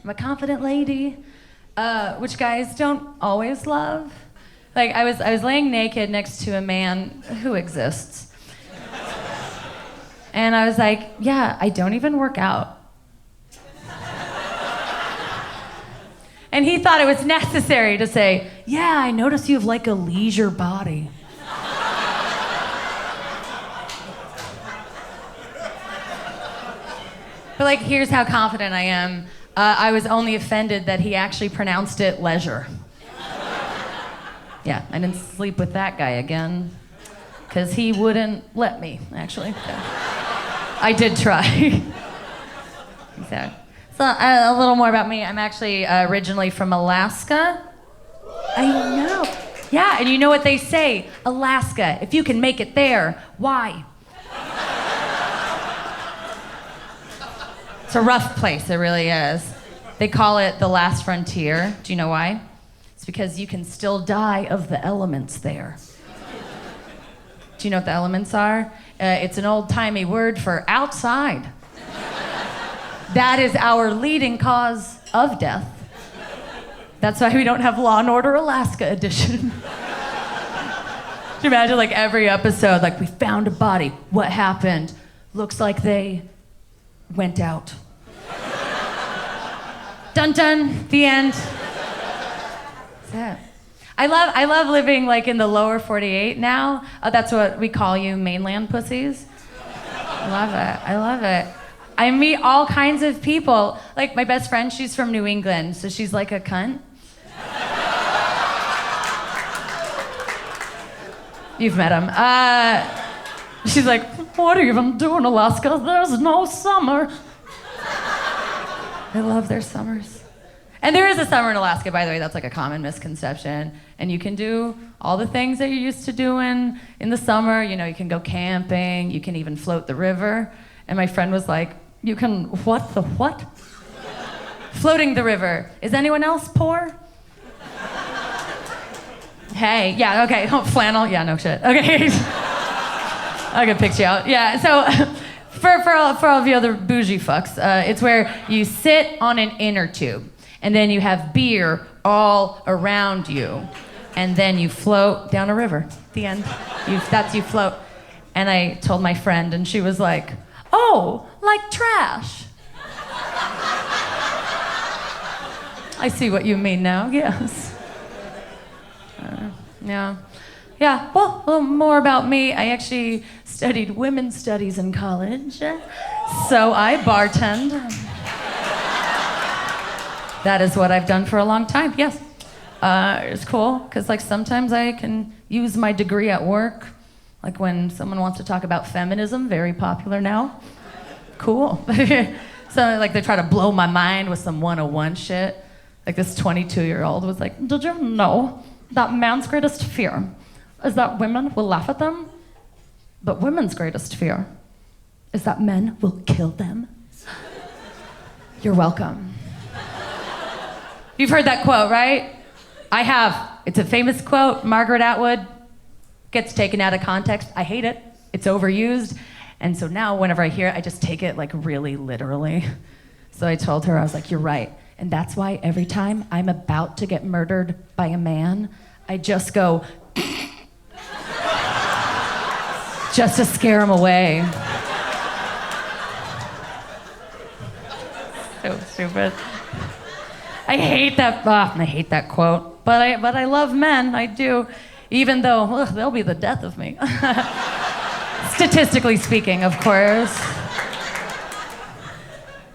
I'm a confident lady, which guys don't always love. Like I was laying naked next to a man who exists. And I was like, yeah, I don't even work out. And he thought it was necessary to say, yeah, I notice you have like a leisure body. But like, here's how confident I am. I was only offended that he actually pronounced it leisure. Yeah, I didn't sleep with that guy again, because he wouldn't let me, actually. I did try. So a little more about me. I'm actually originally from Alaska. I know. Yeah, and you know what they say? Alaska, if you can make it there, why? It's a rough place, it really is. They call it the last frontier. Do you know why? It's because you can still die of the elements there. Do you know what the elements are? It's an old-timey word for outside. That is our leading cause of death. That's why we don't have Law and Order Alaska edition. Can you imagine like every episode, like we found a body, what happened? Looks like they went out. Dun dun, the end. That's it. I love living like in the lower 48 now. That's what we call you, mainland pussies. I love it. I meet all kinds of people. Like my best friend, she's from New England, so she's like a cunt. You've met him. She's like, what are you even doing, Alaska? There's no summer. I love their summers. And there is a summer in Alaska, by the way. That's like a common misconception. And you can do all the things that you're used to doing in the summer. You know, you can go camping. You can even float the river. And my friend was like, you can what the what? Floating the river. Is anyone else poor? Hey, yeah, okay. Oh, flannel? Yeah, no shit. Okay. I can picture you out. Yeah, so for all of you other bougie fucks, it's where you sit on an inner tube, and then you have beer all around you, and then you float down a river. The end. You float. And I told my friend, and she was like, oh, like trash. I see what you mean now, yes. Yeah. Yeah, well, a little more about me. I actually studied women's studies in college, so I bartend. That is what I've done for a long time, yes. It's cool, because like sometimes I can use my degree at work. Like when someone wants to talk about feminism, very popular now. Cool. So like they try to blow my mind with some 101 shit. Like this 22-year-old was like, did you know that man's greatest fear is that women will laugh at them? But women's greatest fear is that men will kill them. You're welcome. You've heard that quote, right? I have. It's a famous quote. Margaret Atwood. Gets taken out of context. I hate it. It's overused. And so now whenever I hear it, I just take it like really literally. So I told her, I was like, you're right. And that's why every time I'm about to get murdered by a man, I just go, just to scare him away. So stupid. I hate that quote. But I love men, I do. Even though they'll be the death of me. Statistically speaking, of course.